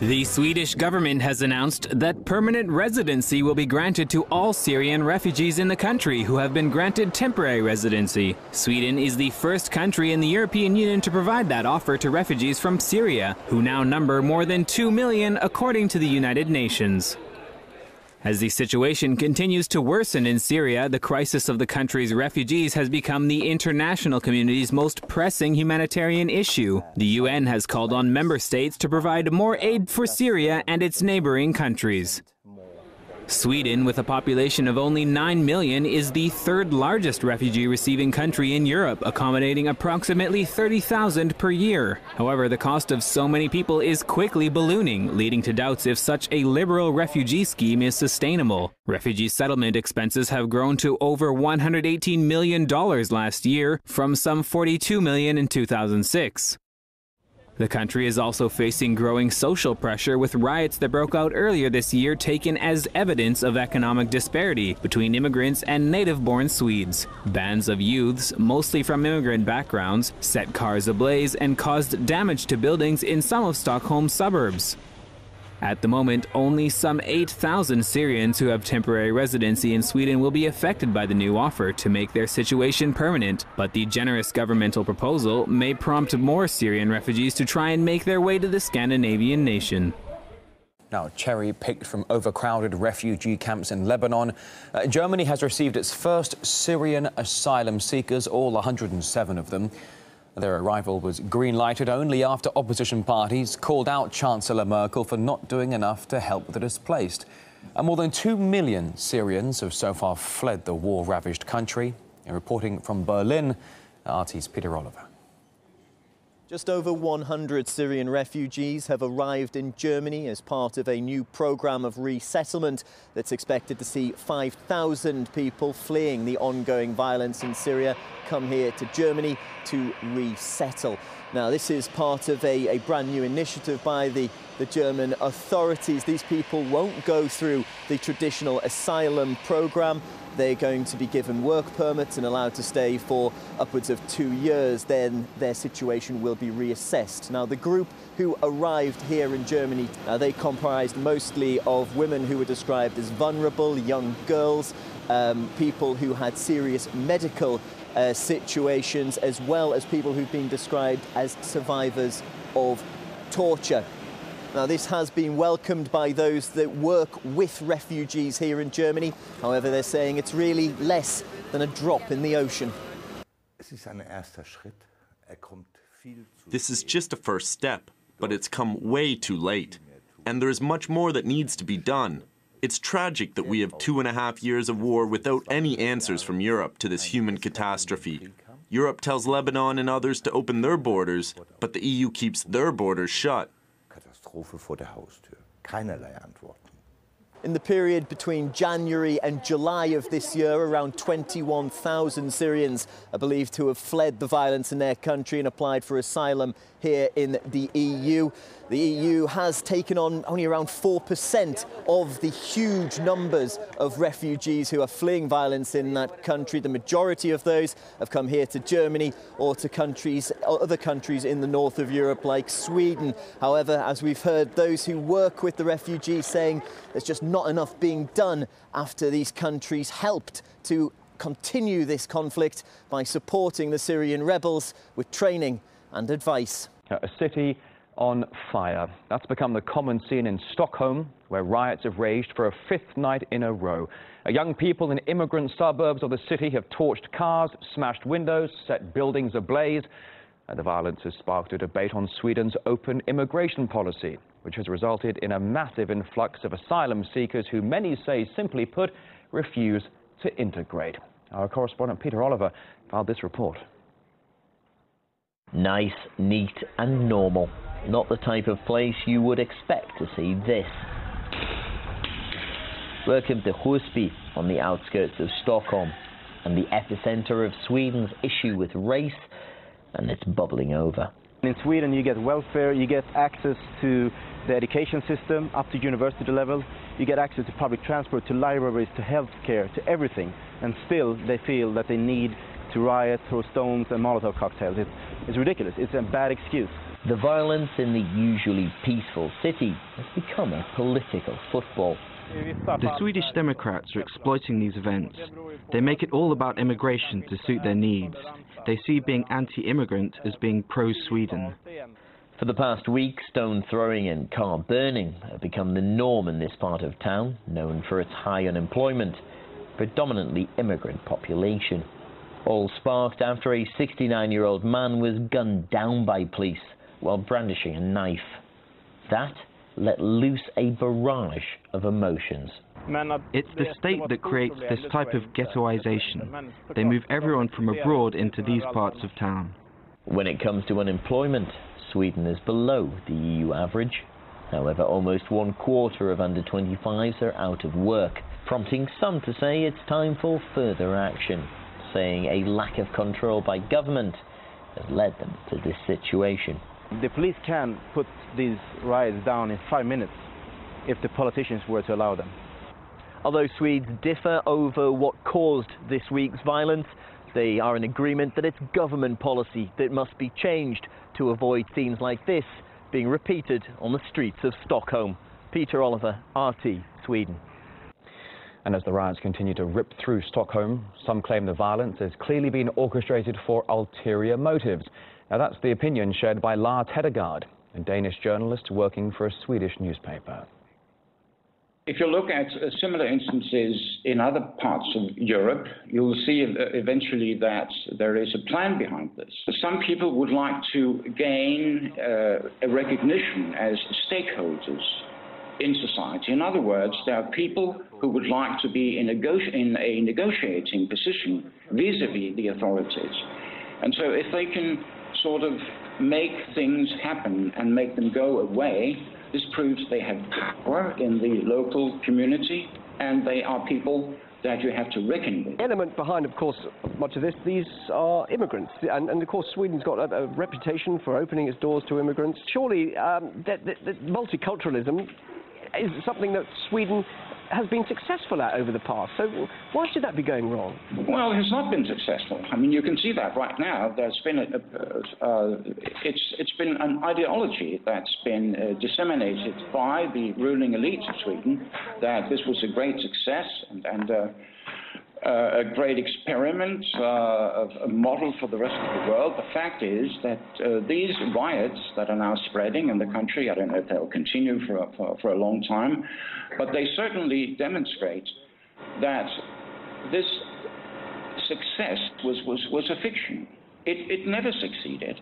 The Swedish government has announced that permanent residency will be granted to all Syrian refugees in the country who have been granted temporary residency. Sweden is the first country in the European Union to provide that offer to refugees from Syria, who now number more than 2 million according to the United Nations. As the situation continues to worsen in Syria, the crisis of the country's refugees has become the international community's most pressing humanitarian issue. The UN has called on member states to provide more aid for Syria and its neighboring countries. Sweden, with a population of only 9 million, is the third largest refugee-receiving country in Europe, accommodating approximately 30,000 per year. However, the cost of so many people is quickly ballooning, leading to doubts if such a liberal refugee scheme is sustainable. Refugee settlement expenses have grown to over $118 million last year, from some $42 million in 2006. The country is also facing growing social pressure, with riots that broke out earlier this year taken as evidence of economic disparity between immigrants and native-born Swedes. Bands of youths, mostly from immigrant backgrounds, set cars ablaze and caused damage to buildings in some of Stockholm's suburbs. At the moment, only some 8,000 Syrians who have temporary residency in Sweden will be affected by the new offer to make their situation permanent, but the generous governmental proposal may prompt more Syrian refugees to try and make their way to the Scandinavian nation. Now, cherry-picked from overcrowded refugee camps in Lebanon, Germany has received its first Syrian asylum seekers, all 107 of them. Their arrival was green-lighted only after opposition parties called out Chancellor Merkel for not doing enough to help the displaced. And more than 2 million Syrians have so far fled the war-ravaged country. And reporting from Berlin, RT's Peter Oliver. Just over 100 Syrian refugees have arrived in Germany as part of a new program of resettlement that's expected to see 5,000 people fleeing the ongoing violence in Syria come here to Germany to resettle. Now, this is part of a brand new initiative by the German authorities. These people won't go through the traditional asylum program. They're going to be given work permits and allowed to stay for upwards of 2 years. Then their situation will be reassessed. Now, the group who arrived here in Germany, they comprised mostly of women who were described as vulnerable, young girls, people who had serious medical situations, as well as people who've been described as survivors of torture. Now, this has been welcomed by those that work with refugees here in Germany. However, they're saying it's really less than a drop in the ocean. This is just a first step, but it's come way too late. And there is much more that needs to be done. It's tragic that we have 2.5 years of war without any answers from Europe to this human catastrophe. Europe tells Lebanon and others to open their borders, but the EU keeps their borders shut. In the period between January and July of this year, around 21,000 Syrians are believed to have fled the violence in their country and applied for asylum here in the EU. The EU has taken on only around 4% of the huge numbers of refugees who are fleeing violence in that country. The majority of those have come here to Germany or to other countries in the north of Europe like Sweden. However, as we've heard, those who work with the refugees saying there's just not enough being done after these countries helped to continue this conflict by supporting the Syrian rebels with training and advice. A city on fire. That's become the common scene in Stockholm, where riots have raged for a 5th night in a row. Young people in immigrant suburbs of the city have torched cars, smashed windows, set buildings ablaze. And the violence has sparked a debate on Sweden's open immigration policy, which has resulted in a massive influx of asylum seekers who many say, simply put, refuse to integrate. Our correspondent Peter Oliver filed this report. Nice, neat and normal. Not the type of place you would expect to see this. Welcome to Husby, on the outskirts of Stockholm, and the epicenter of Sweden's issue with race, and it's bubbling over. In Sweden, you get welfare, you get access to the education system up to university level, you get access to public transport, to libraries, to healthcare, to everything, and still they feel that they need to riot, throw stones and Molotov cocktails. It's ridiculous. It's a bad excuse. The violence in the usually peaceful city has become a political football. The Swedish Democrats are exploiting these events. They make it all about immigration to suit their needs. They see being anti-immigrant as being pro-Sweden. For the past week, stone throwing and car burning have become the norm in this part of town, known for its high unemployment, predominantly immigrant population. All sparked after a 69-year-old man was gunned down by police while brandishing a knife. That let loose a barrage of emotions. It's the state that creates this type of ghettoization. They move everyone from abroad into these parts of town. When it comes to unemployment, Sweden is below the EU average. However, almost 1/4 of under-25s are out of work, prompting some to say it's time for further action, saying a lack of control by government has led them to this situation. The police can put these riots down in 5 minutes if the politicians were to allow them. Although Swedes differ over what caused this week's violence, they are in agreement that it's government policy that must be changed to avoid scenes like this being repeated on the streets of Stockholm. Peter Oliver, RT, Sweden. And as the riots continue to rip through Stockholm, some claim the violence has clearly been orchestrated for ulterior motives. Now that's the opinion shared by Lars Hedegaard, a Danish journalist working for a Swedish newspaper. If you look at similar instances in other parts of Europe, you'll see eventually that there is a plan behind this. Some people would like to gain a recognition as stakeholders in society. In other words, there are people who would like to be in a negotiating position vis-à-vis the authorities. And so if they can sort of make things happen and make them go away, this proves they have power in the local community, and they are people that you have to reckon with. The element behind, of course, much of this, these are immigrants. And of course, Sweden's got a reputation for opening its doors to immigrants. Surely, that multiculturalism is something that Sweden has been successful at over the past. So why should that be going wrong? Well, it has not been successful. I mean, you can see that right now. There's been it's been an ideology that's been disseminated by the ruling elite of Sweden that this was a great success and a great experiment, a model for the rest of the world. The fact is that these riots that are now spreading in the country, I don't know if they'll continue for a long time, but they certainly demonstrate that this success was a fiction. It never succeeded.